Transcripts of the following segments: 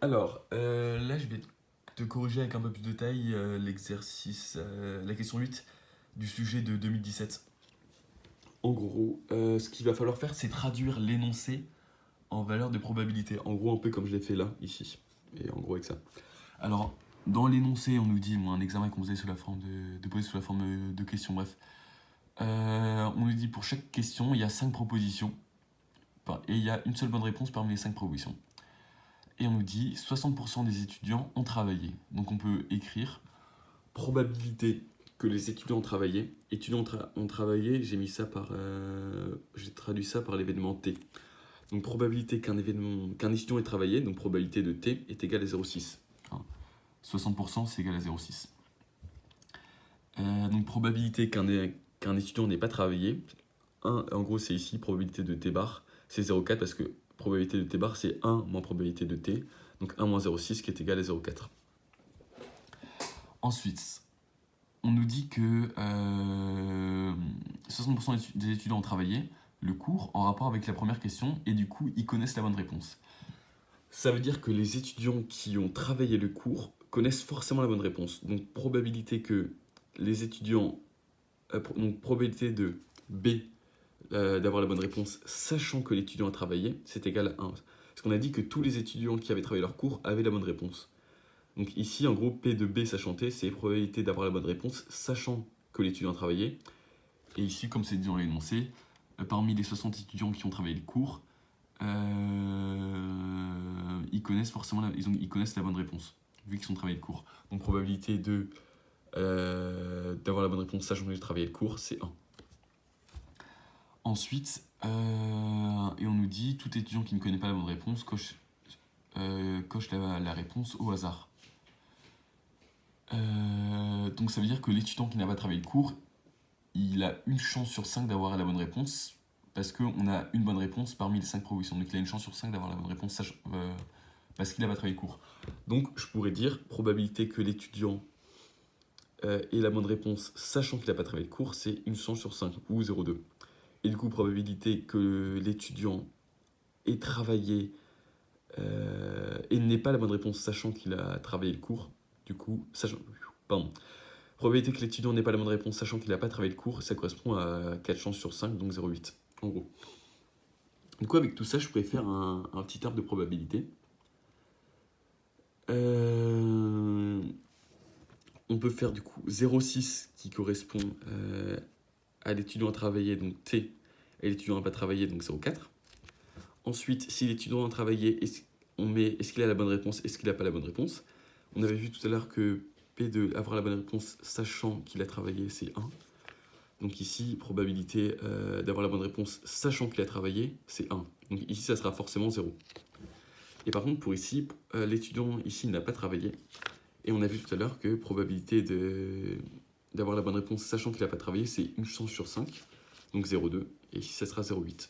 Alors, là, je vais te corriger avec un peu plus de taille l'exercice, la question 8 du sujet de 2017. En gros, ce qu'il va falloir faire, c'est traduire l'énoncé en valeur de probabilité. En gros, un peu comme je l'ai fait là, ici. Et en gros, avec ça. Alors, dans l'énoncé, on nous dit, un examen qu'on faisait sous la forme de poser sous la forme de questions, bref. On nous dit pour chaque question, il y a 5 propositions. Et il y a une seule bonne réponse parmi les 5 propositions. Et on nous dit 60% des étudiants ont travaillé. Donc on peut écrire probabilité que les étudiants ont travaillé. Étudiants ont travaillé, j'ai traduit ça par l'événement T. Donc probabilité qu'un étudiant ait travaillé, donc probabilité de T est égale à 0,6. 60% c'est égal à 0,6. Donc probabilité qu'un étudiant n'ait pas travaillé, en gros c'est ici, probabilité de T bar, c'est 0,4 parce que probabilité de T bar c'est 1 moins probabilité de T, donc 1 moins 0,6 qui est égal à 0,4. Ensuite, on nous dit que 60% des étudiants ont travaillé le cours en rapport avec la première question et du coup ils connaissent la bonne réponse. Ça veut dire que les étudiants qui ont travaillé le cours connaissent forcément la bonne réponse. Donc probabilité que les étudiants, donc probabilité de B d'avoir la bonne réponse sachant que l'étudiant a travaillé, c'est égal à 1. Parce qu'on a dit que tous les étudiants qui avaient travaillé leur cours avaient la bonne réponse. Donc ici, en gros, P de B sachant T, c'est probabilité d'avoir la bonne réponse sachant que l'étudiant a travaillé. Et ici, comme c'est dit dans l'énoncé, parmi les 60 étudiants qui ont travaillé le cours, ils connaissent forcément ils connaissent la bonne réponse, vu qu'ils ont travaillé le cours. Donc probabilité d'avoir la bonne réponse sachant que j'ai travaillé le cours, c'est 1. Ensuite, et on nous dit, tout étudiant qui ne connaît pas la bonne réponse coche la réponse au hasard. Donc ça veut dire que l'étudiant qui n'a pas travaillé le cours, il a une chance sur 5 d'avoir la bonne réponse, parce qu'on a une bonne réponse parmi les 5 propositions. Donc il a une chance sur 5 d'avoir la bonne réponse parce qu'il n'a pas travaillé le cours. Donc je pourrais dire, probabilité que l'étudiant ait la bonne réponse sachant qu'il n'a pas travaillé le cours, c'est une chance sur 5, ou 0,2. Et du coup, probabilité que l'étudiant ait travaillé et n'ait pas la bonne réponse sachant qu'il a travaillé le cours, du coup, probabilité que l'étudiant n'ait pas la bonne réponse sachant qu'il n'a pas travaillé le cours, ça correspond à 4 chances sur 5, donc 0,8 en gros. Du coup, avec tout ça, je pourrais faire un petit arbre de probabilité. On peut faire du coup 0,6 qui correspond à l'étudiant à travailler, donc T, et l'étudiant n'a pas travaillé, donc 0,4. Ensuite, si l'étudiant a travaillé, on met est-ce qu'il a la bonne réponse, est-ce qu'il n'a pas la bonne réponse. On avait vu tout à l'heure que P de avoir la bonne réponse sachant qu'il a travaillé, c'est 1. Donc ici, probabilité d'avoir la bonne réponse sachant qu'il a travaillé, c'est 1. Donc ici, ça sera forcément 0. Et par contre, pour ici, l'étudiant ici n'a pas travaillé. Et on a vu tout à l'heure que probabilité d'avoir la bonne réponse sachant qu'il n'a pas travaillé, c'est une chance sur 5. Donc 0,2. Et ici, ça sera 0,8.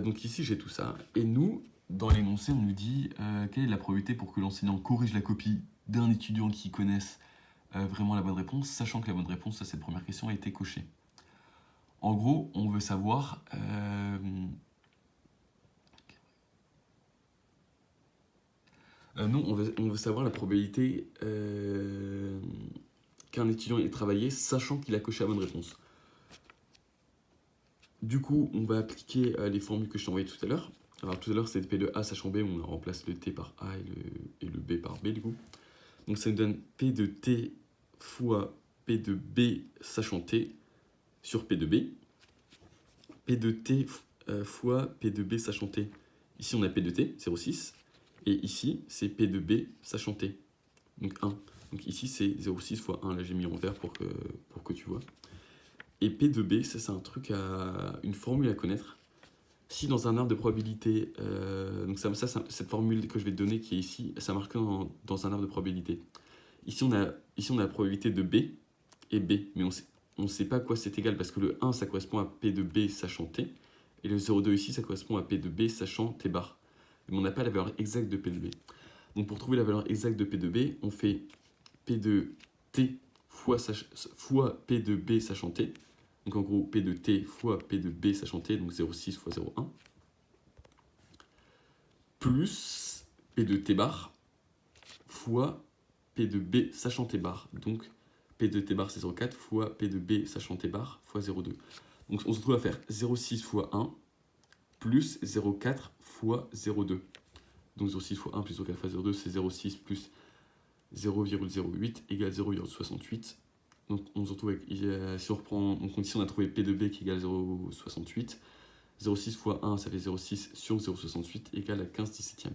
Donc ici, j'ai tout ça. Et nous, dans l'énoncé, on nous dit quelle est la probabilité pour que l'enseignant corrige la copie d'un étudiant qui connaisse vraiment la bonne réponse, sachant que la bonne réponse à cette première question a été cochée. En gros, on veut savoir on veut savoir la probabilité qu'un étudiant ait travaillé, sachant qu'il a coché la bonne réponse. Du coup, on va appliquer les formules que je t'ai envoyées tout à l'heure. Alors tout à l'heure, c'était P de A sachant B, on remplace le T par A et le B par B du coup. Donc ça nous donne P de T fois P de B sachant T sur P de B. P de T fois P de B sachant T. Ici, on a P de T, 0,6. Et ici, c'est P de B sachant T, donc 1. Donc ici, c'est 0,6 fois 1. Là, j'ai mis en vert pour que tu vois. Et P de B, ça, c'est un truc une formule à connaître. Si dans un arbre de probabilité, donc cette formule que je vais te donner qui est ici, ça marque dans un arbre de probabilité. Ici, on a la probabilité de B et B, mais on ne sait pas à quoi c'est égal parce que le 1, ça correspond à P de B sachant T, et le 0,2 ici, ça correspond à P de B sachant T bar. Mais on n'a pas la valeur exacte de P de B. Donc pour trouver la valeur exacte de P de B, on fait P de T fois P de B sachant T. Donc en gros, P de T fois P de B sachant T, donc 0,6 fois 0,1. Plus P de T bar fois P de B sachant T bar. Donc P de T bar c'est 0,4 fois P de B sachant T bar fois 0,2. Donc on se retrouve à faire 0,6 fois 1 plus 0,4 fois 0,2. Donc 0,6 fois 1 plus 0,4 fois 0,2 c'est 0,6 plus 0,08 égale 0,68. Donc on se retrouve avec, si on reprend, donc ici on a trouvé P de B qui égale 0,68. 0,6 fois 1 ça fait 0,6 sur 0,68 égale à 15/17.